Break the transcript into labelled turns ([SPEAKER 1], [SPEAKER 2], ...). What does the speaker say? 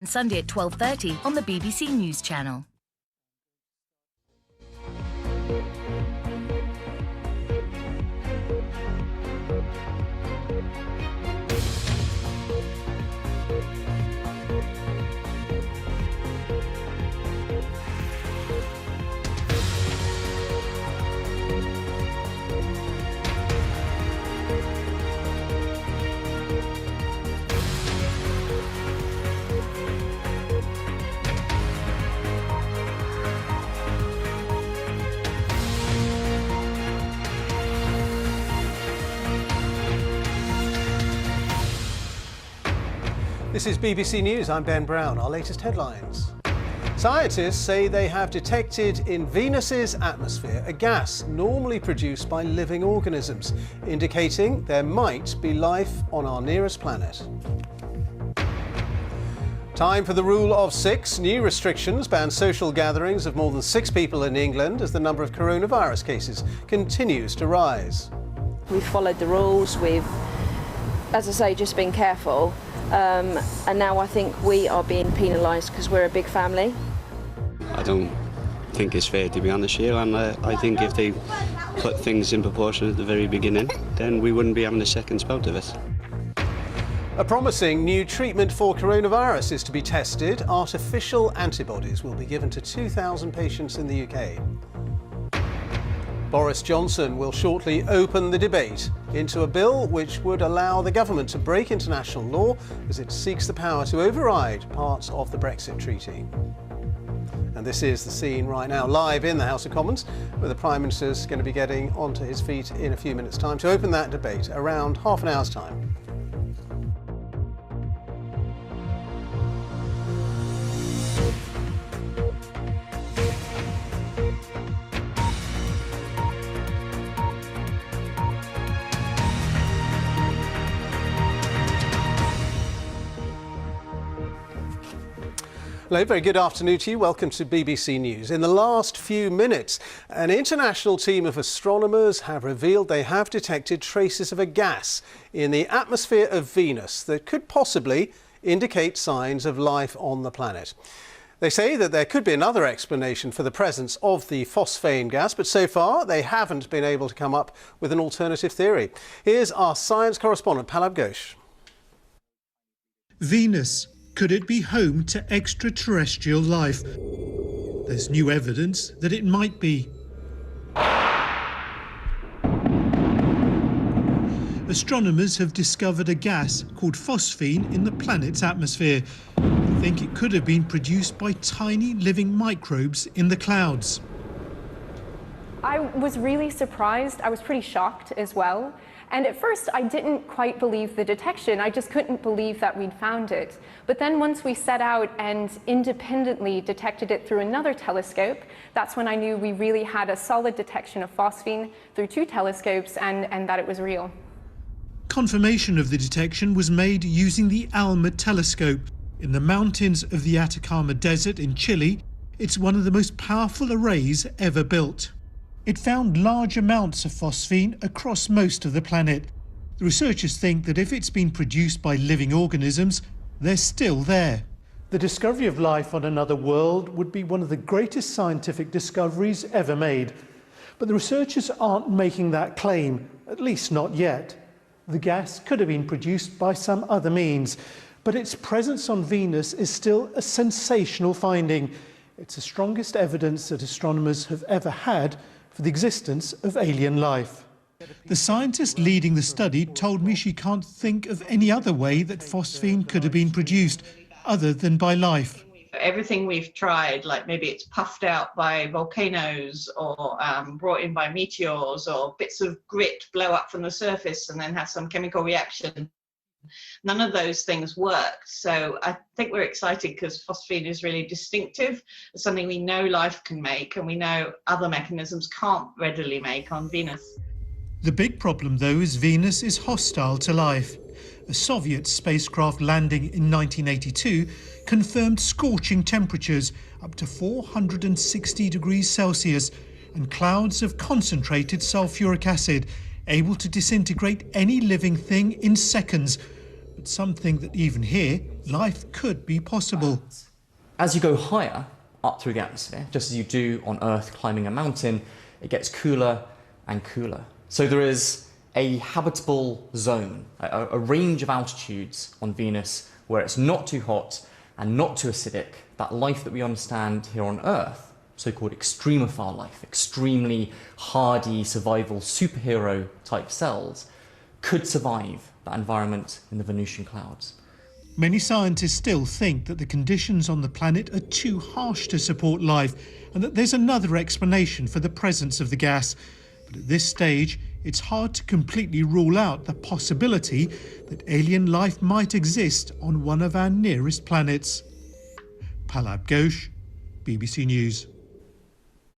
[SPEAKER 1] Sunday at 12:30 on the BBC News Channel.
[SPEAKER 2] This is BBC News, I'm Ben Brown. Our latest headlines. Scientists say they have detected in Venus's atmosphere a gas normally produced by living organisms, indicating there might be life on our nearest planet. Time for the rule of 6. New restrictions ban social gatherings of more than 6 people in England as the number of coronavirus cases continues to rise.
[SPEAKER 3] We've followed the rules, we've, as I say, just been careful. And now I think we are being penalised because we're a big family.
[SPEAKER 4] I don't think it's fair, to be honest here, and I think if they put things in proportion at the very beginning, then we wouldn't be having a second spout of it.
[SPEAKER 2] A promising new treatment for coronavirus is to be tested. Artificial antibodies will be given to 2,000 patients in the UK. Boris Johnson will shortly open the debate into a bill which would allow the government to break international law as it seeks the power to override parts of the Brexit Treaty. And this is the scene right now, live in the House of Commons, where the Prime Minister is going to be getting onto his feet in a few minutes' time to open that debate, around half an hour's time. Hello, very good afternoon to you. Welcome to BBC News. In the last few minutes, an international team of astronomers have revealed they have detected traces of a gas in the atmosphere of Venus that could possibly indicate signs of life on the planet. They say that there could be another explanation for the presence of the phosphane gas, but so far they haven't been able to come up with an alternative theory. Here's our science correspondent, Palab Ghosh.
[SPEAKER 5] Venus. Could it be home to extraterrestrial life? There's new evidence that it might be. Astronomers have discovered a gas called phosphine in the planet's atmosphere. They think it could have been produced by tiny living microbes in the clouds.
[SPEAKER 6] I was really surprised. I was pretty shocked as well. And at first, I didn't quite believe the detection. I just couldn't believe that we'd found it. But then once we set out and independently detected it through another telescope, that's when I knew we really had a solid detection of phosphine through 2 telescopes and that it was real.
[SPEAKER 5] Confirmation of the detection was made using the ALMA telescope. In the mountains of the Atacama Desert in Chile, it's one of the most powerful arrays ever built. It found large amounts of phosphine across most of the planet. The researchers think that if it's been produced by living organisms, they're still there. The discovery of life on another world would be one of the greatest scientific discoveries ever made. But the researchers aren't making that claim, at least not yet. The gas could have been produced by some other means, but its presence on Venus is still a sensational finding. It's the strongest evidence that astronomers have ever had for the existence of alien life. The scientist leading the study told me she can't think of any other way that phosphine could have been produced other than by life.
[SPEAKER 7] Everything we've tried, like maybe it's puffed out by volcanoes or brought in by meteors, or bits of grit blow up from the surface and then have some chemical reaction. None of those things worked. So I think we're excited because phosphine is really distinctive. It's something we know life can make and we know other mechanisms can't readily make on Venus.
[SPEAKER 5] The big problem, though, is Venus is hostile to life. A Soviet spacecraft landing in 1982 confirmed scorching temperatures up to 460 degrees Celsius and clouds of concentrated sulfuric acid able to disintegrate any living thing in seconds. But but some think that even here, life could be possible.
[SPEAKER 8] As you go higher up through the atmosphere, just as you do on Earth climbing a mountain, it gets cooler and cooler. So there is a habitable zone, a range of altitudes on Venus where it's not too hot and not too acidic, that life that we understand here on Earth, so-called extremophile life, extremely hardy survival superhero type cells, could survive that environment in the Venusian clouds.
[SPEAKER 5] Many scientists still think that the conditions on the planet are too harsh to support life and that there's another explanation for the presence of the gas. But at this stage, it's hard to completely rule out the possibility that alien life might exist on one of our nearest planets. Pallab Ghosh, BBC News.